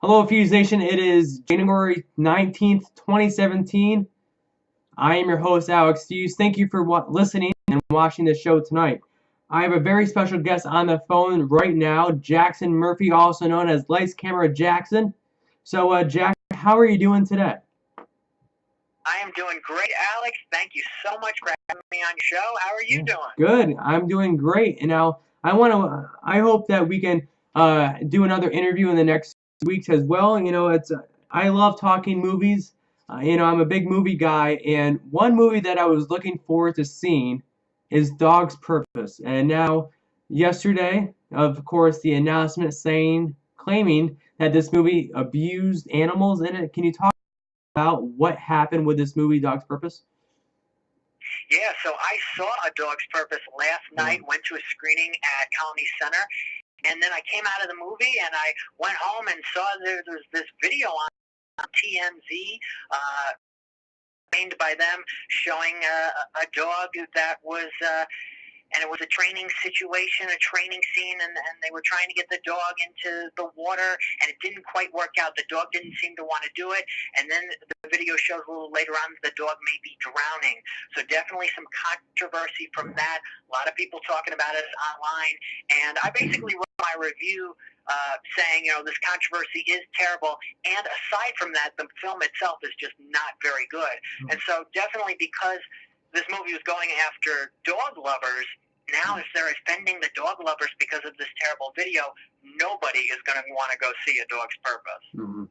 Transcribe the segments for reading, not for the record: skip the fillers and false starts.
Hello, Fuse Nation. It is January 19th, 2017. I am your host, Alex Fuse. Thank you for listening and watching the show tonight. I have a very special guest on the phone right now, Jackson Murphy, also known as Lights Camera Jackson. So, Jack, how are you doing today? I am doing great, Alex. Thank you so much for having me on your show. How are you doing? Good. I'm doing great. And now I hope that we can do another interview in the next weeks as well. I love talking movies. I'm a big movie guy, and one movie that I was looking forward to seeing is Dog's Purpose. And now, yesterday, of course, the announcement claiming that this movie abused animals in it. Can you talk about what happened with this movie, Dog's Purpose? Yeah, so I saw A Dog's Purpose last night, went to a screening at Colony Center, and then I came out of the movie and I went home and saw there's this video on TMZ, trained by them, showing a dog that was and it was a training situation, a training scene, and they were trying to get the dog into the water, and it didn't quite work out. The dog didn't seem to want to do it, and then the video shows a little later on the dog may be drowning. So definitely some controversy from that. A lot of people talking about it online, and I basically wrote my review saying, this controversy is terrible, and aside from that, the film itself is just not very good. And so definitely because this movie was going after dog lovers. Now, if they're offending the dog lovers because of this terrible video, nobody is going to want to go see A Dog's Purpose. Mm-hmm.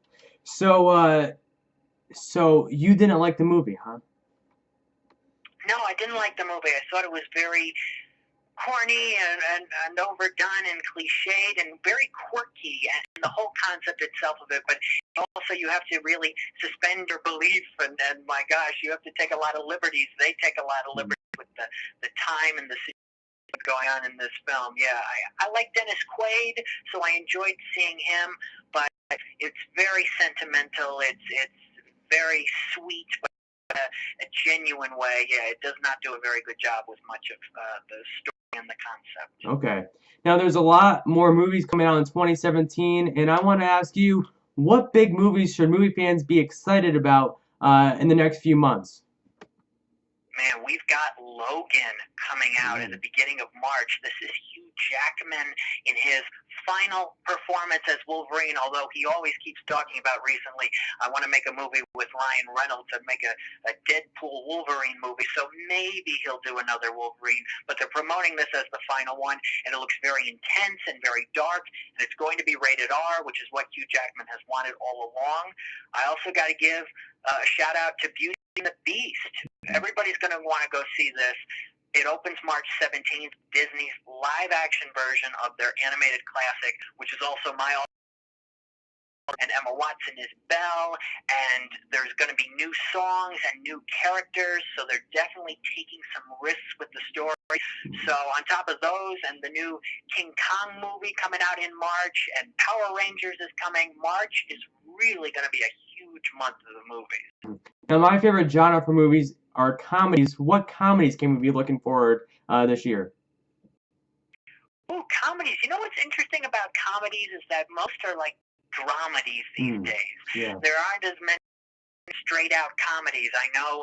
So you didn't like the movie, huh? No, I didn't like the movie. I thought it was very corny and overdone and cliched and very quirky, and the whole concept itself of it. But also you have to really suspend your belief, and my gosh, you have to take a lot of liberties. They take a lot of liberties with the time and the situation going on in this film. Yeah, I like Dennis Quaid, so I enjoyed seeing him, but it's very sentimental. It's very sweet, but a genuine way. Yeah, it does not do a very good job with much of the story and the concept. Okay. Now, there's a lot more movies coming out in 2017, and I want to ask you, what big movies should movie fans be excited about in the next few months? Man, we've got Logan coming out at the beginning of March. This is Hugh Jackman in his final performance as Wolverine, although he always keeps talking about recently, I want to make a movie with Ryan Reynolds and make a Deadpool Wolverine movie, so maybe he'll do another Wolverine, but they're promoting this as the final one, and it looks very intense and very dark, and it's going to be rated R, which is what Hugh Jackman has wanted all along. I also got to give a shout out to Beauty and the Beast. Everybody's going to want to go see this. It opens March 17th, Disney's live-action version of their animated classic, which is also my and Emma Watson is Belle, and there's going to be new songs and new characters, so they're definitely taking some risks with the story. So on top of those and the new King Kong movie coming out in March, and Power Rangers is coming, March is really going to be a huge month of the movies. Now, my favorite genre for movies are comedies. What comedies can we be looking forward this year? Oh, comedies. You know what's interesting about comedies is that most are like dramedies these days. Yeah. There aren't as many straight-out comedies. I know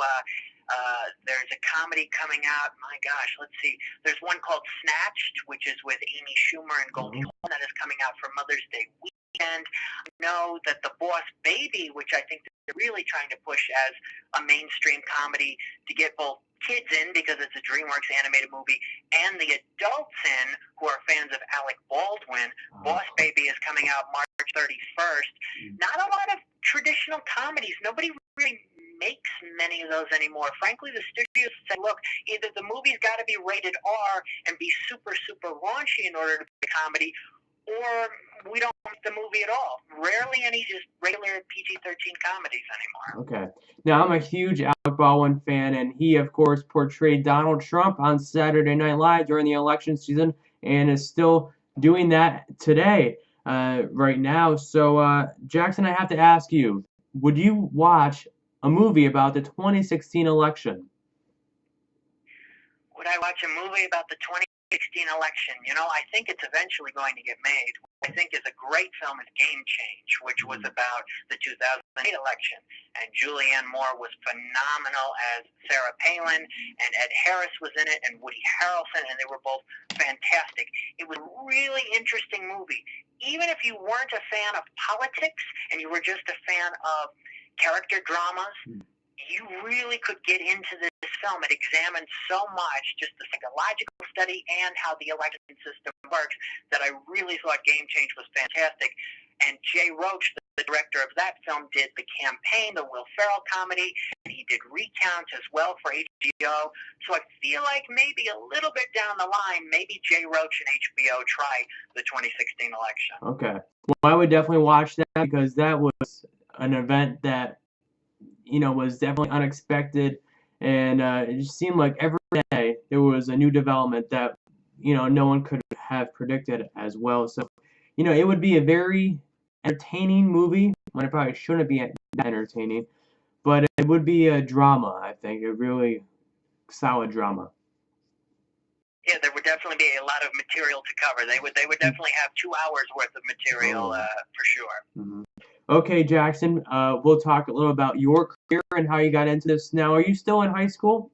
there's a comedy coming out. My gosh, let's see. There's one called Snatched, which is with Amy Schumer and Goldie Hawn, that is coming out for Mother's Day weekend. I know that The Boss Baby, which I think they're really trying to push as a mainstream comedy to get both kids in because it's a DreamWorks animated movie and the adults in who are fans of Alec Baldwin. Boss Baby is coming out March 31st. Not a lot of traditional comedies. Nobody really makes many of those anymore. Frankly, the studios say, look, either the movie's got to be rated R and be super, super raunchy in order to be a comedy, or we don't want the movie at all. Rarely any just regular PG-13 comedies anymore. Okay. Now, I'm a huge Alec Baldwin fan, and he, of course, portrayed Donald Trump on Saturday Night Live during the election season and is still doing that today, right now. So, Jackson, I have to ask you, would you watch a movie about the 2016 election? Would I watch a movie about the 2016 election. I think it's eventually going to get made. What I think is a great film is Game Change, which was about the 2008 election. And Julianne Moore was phenomenal as Sarah Palin, and Ed Harris was in it, and Woody Harrelson, and they were both fantastic. It was a really interesting movie. Even if you weren't a fan of politics and you were just a fan of character dramas, you really could get into this film. It examined so much, just the psychological study and how the election system works, that I really thought Game Change was fantastic. And Jay Roach, the director of that film, did The Campaign, the Will Ferrell comedy, and he did Recount as well for HBO. So I feel like maybe a little bit down the line, maybe Jay Roach and HBO try the 2016 election. Okay. Well, I would definitely watch that because that was an event that, was definitely unexpected. And it just seemed like every day there was a new development that, no one could have predicted as well. So, it would be a very entertaining movie when it probably shouldn't be that entertaining. But it would be a drama, I think, a really solid drama. Yeah, there would definitely be a lot of material to cover. They would definitely have 2 hours worth of material for sure. Mm-hmm. Okay, Jackson, we'll talk a little about your career and how you got into this. Now, are you still in high school?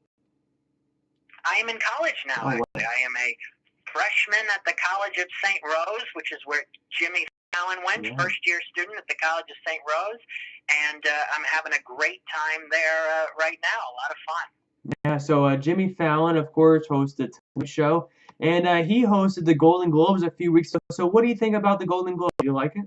I am in college now, actually. I am a freshman at the College of St. Rose, which is where Jimmy Fallon went, first-year student at the College of St. Rose, and I'm having a great time there right now, a lot of fun. Yeah, so Jimmy Fallon, of course, hosts the Tonight Show, and he hosted the Golden Globes a few weeks ago. So what do you think about the Golden Globes? Do you like it?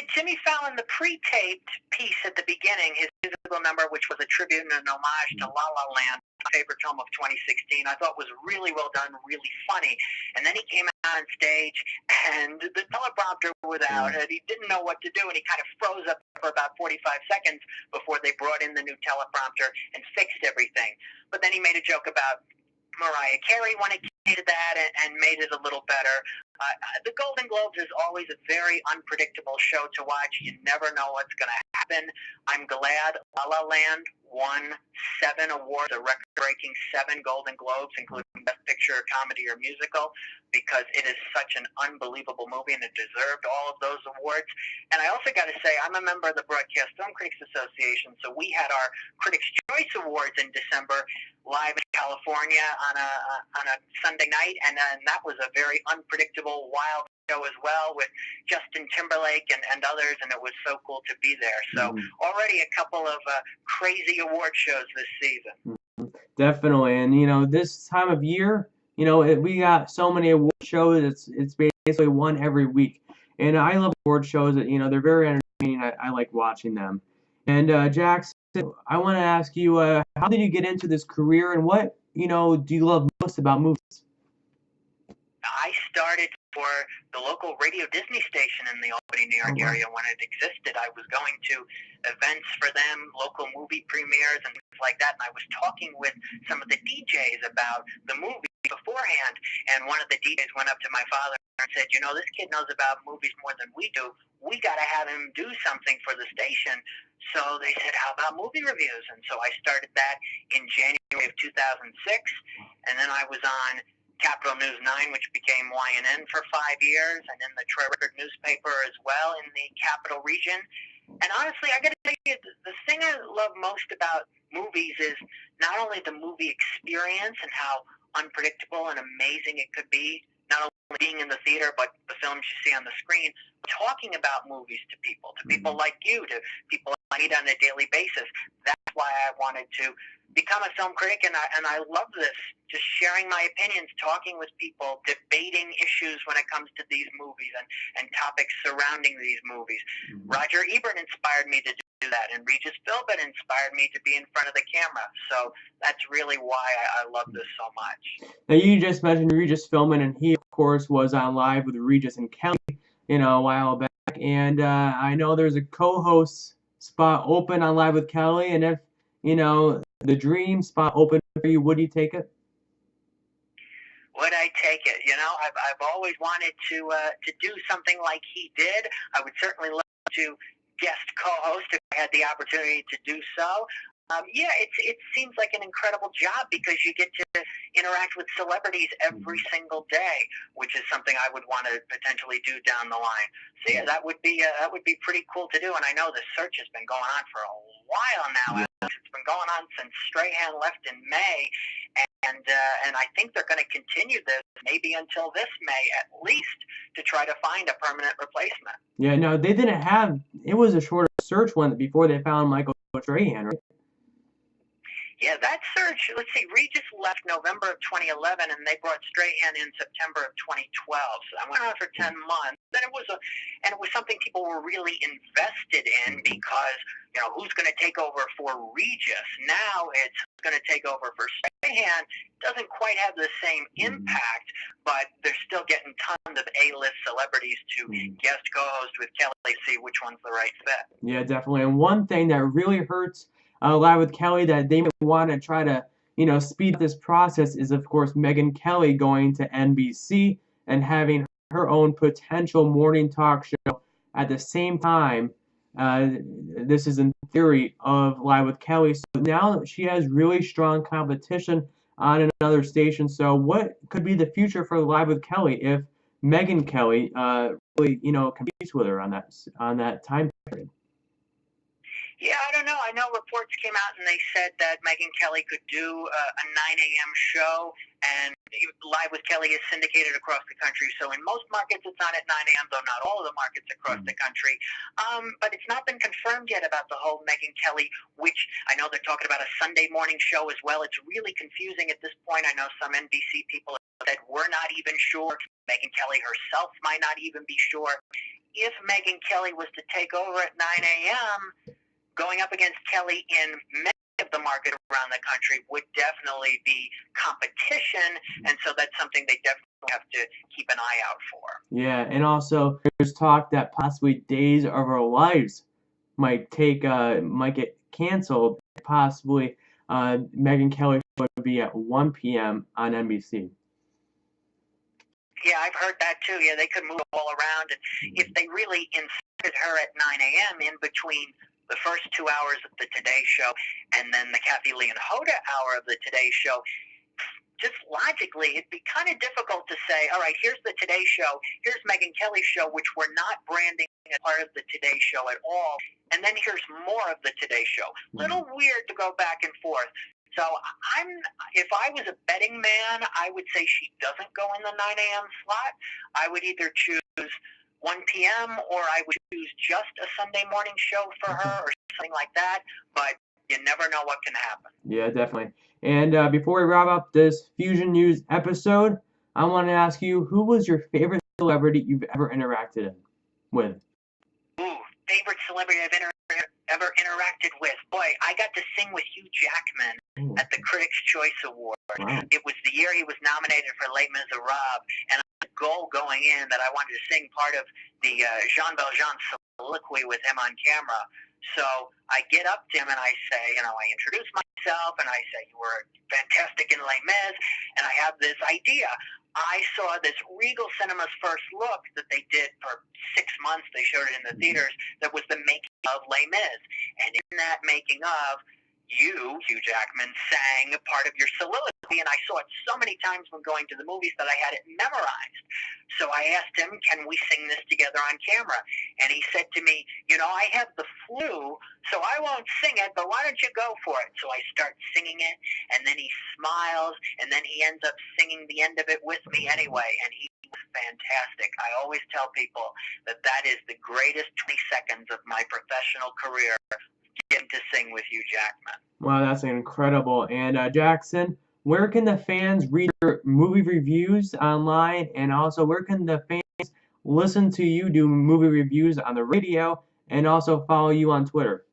Jimmy Fallon, the pre-taped piece at the beginning, his musical number, which was a tribute and an homage to La La Land, my favorite film of 2016, I thought was really well done, really funny. And then he came out on stage, and the teleprompter was out, and he didn't know what to do, and he kind of froze up for about 45 seconds before they brought in the new teleprompter and fixed everything. But then he made a joke about Mariah Carey when it came to that and made it a little better. The Golden Globes is always a very unpredictable show to watch. You never know what's going to happen. I'm glad La La Land won 7 awards, a record-breaking 7 Golden Globes, including Best Picture, Comedy, or Musical, because it is such an unbelievable movie and it deserved all of those awards. And I also got to say, I'm a member of the Broadcast Film Critics Association, so we had our Critics' Choice Awards in December live in California on a Sunday night, and that was a very unpredictable, wild show as well with Justin Timberlake and others, and it was so cool to be there. So already a couple of crazy award shows this season. Definitely, and this time of year, we got so many award shows. It's basically one every week, and I love award shows. That they're very entertaining. I like watching them. And Jackson, I want to ask you, how did you get into this career, and what do you love most about movies? I started for the local Radio Disney station in the Albany, New York area when it existed. I was going to events for them, local movie premieres and things like that, and I was talking with some of the DJs about the movie beforehand, and one of the DJs went up to my father and said, this kid knows about movies more than we do. We got to have him do something for the station. So they said, how about movie reviews? And so I started that in January of 2006, and then I was on Capital News 9, which became YNN for 5 years, and in the Troy Record newspaper as well in the Capital region. And honestly, I got to tell you, the thing I love most about movies is not only the movie experience and how unpredictable and amazing it could be, not only being in the theater, but the films you see on the screen, talking about movies to people like you, to people I meet on a daily basis. That's why I wanted to become a film critic, and I love this, just sharing my opinions, talking with people, debating issues when it comes to these movies and topics surrounding these movies. Roger Ebert inspired me to do that, and Regis Philbin inspired me to be in front of the camera. So that's really why I love this so much. Now, you just mentioned Regis Philbin, and he, of course, was on Live with Regis and Kelly, a while back. And I know there's a co-host spot open on Live with Kelly, and if, the dream spot open for you, would you take it? Would I take it? I've always wanted to do something like he did. I would certainly love to guest co-host if I had the opportunity to do so. Yeah, it seems like an incredible job because you get to interact with celebrities every single day, which is something I would want to potentially do down the line. So yeah, that would be pretty cool to do. And I know the search has been going on for a while now. It's been going on since Strahan left in May, and I think they're going to continue this maybe until this May at least to try to find a permanent replacement. Yeah, no, they didn't have. It was a shorter search one before they found Michael Strahan, right? Yeah, that search, let's see, Regis left November of 2011, and they brought Strahan in September of 2012. So that went on for 10 months. Then it was something people were really invested in because, who's going to take over for Regis? Now it's going to take over for Strahan. Doesn't quite have the same impact, but they're still getting tons of A-list celebrities to guest co-host with Kelly to see which one's the right fit. Yeah, definitely. And one thing that really hurts Live with Kelly that they want to try to, speed up this process is, of course, Megyn Kelly going to NBC and having her own potential morning talk show at the same time. This is in theory of Live with Kelly. So now she has really strong competition on another station. So what could be the future for Live with Kelly if Megyn Kelly really, competes with her on that time period? Yeah, I don't know. I know reports came out and they said that Megyn Kelly could do a 9 a.m. show, and Live with Kelly is syndicated across the country. So in most markets, it's not at 9 a.m., though not all of the markets across the country. But it's not been confirmed yet about the whole Megyn Kelly, which I know they're talking about a Sunday morning show as well. It's really confusing at this point. I know some NBC people said we're not even sure. Megyn Kelly herself might not even be sure. If Megyn Kelly was to take over at 9 a.m., going up against Kelly in many of the market around the country would definitely be competition, and so that's something they definitely have to keep an eye out for. Yeah, and also there's talk that possibly Days of Our Lives might get canceled. Possibly Megyn Kelly would be at 1 p.m. on NBC. Yeah, I've heard that too. Yeah, they could move all around, and if they really inserted her at 9 a.m. in between the first 2 hours of the Today Show and then the Kathy Lee and Hoda hour of the Today Show, just logically, it'd be kind of difficult to say, all right, here's the Today Show, here's Megyn Kelly's show, which we're not branding as part of the Today Show at all, and then here's more of the Today Show. Little weird to go back and forth. So if I was a betting man, I would say she doesn't go in the 9 a.m. slot. I would either choose 1 p.m. or I would choose just a Sunday morning show for her or something like that, but you never know what can happen. Yeah, definitely. And before we wrap up this Feuzion News episode, I want to ask you, who was your favorite celebrity you've ever interacted with? Ooh, favorite celebrity I've ever interacted with? Boy, I got to sing with Hugh Jackman at the Critics' Choice Award. Wow. It was the year he was nominated for Les Miserables, and goal going in that I wanted to sing part of the Jean Valjean soliloquy with him on camera. So I get up to him and I say, I introduce myself and I say, you were fantastic in Les Mis, and I have this idea. I saw this Regal Cinemas First Look that they did for 6 months. They showed it in the theaters. That was the making of Les Mis. And in that making of, you, Hugh Jackman, sang part of your soliloquy, and I saw it so many times when going to the movies that I had it memorized. So I asked him, can we sing this together on camera? And he said to me, I have the flu, so I won't sing it, but why don't you go for it? So I start singing it, and then he smiles, and then he ends up singing the end of it with me anyway, and he was fantastic. I always tell people that is the greatest 20 seconds of my professional career, getting to sing with Hugh Jackman. Wow, that's incredible. And Jackson, where can the fans read your movie reviews online, and also where can the fans listen to you do movie reviews on the radio, and also follow you on Twitter?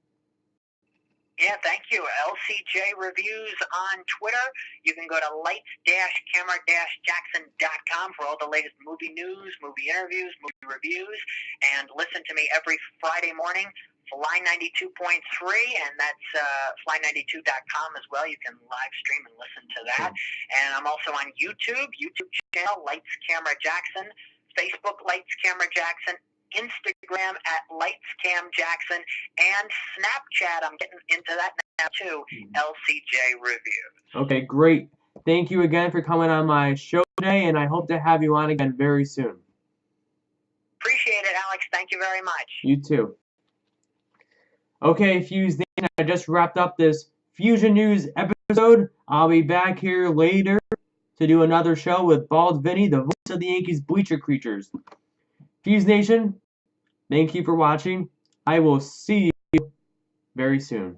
Yeah, thank you. LCJ Reviews on Twitter. You can go to lights-camera-jackson.com for all the latest movie news, movie interviews, movie reviews, and listen to me every Friday morning, Fly 92.3, and that's fly92.com as well. You can live stream and listen to that. And I'm also on YouTube channel, Lights Camera Jackson, Facebook, Lights Camera Jackson, Instagram at LightsCamJackson, and Snapchat. I'm getting into that now too. LCJ Reviews. Okay, great. Thank you again for coming on my show today, and I hope to have you on again very soon. Appreciate it, Alex. Thank you very much. You too. Okay, Fuse Nation, I just wrapped up this Feuzion News episode. I'll be back here later to do another show with Bald Vinny, the voice of the Yankees Bleacher Creatures. Fuse Nation, thank you for watching. I will see you very soon.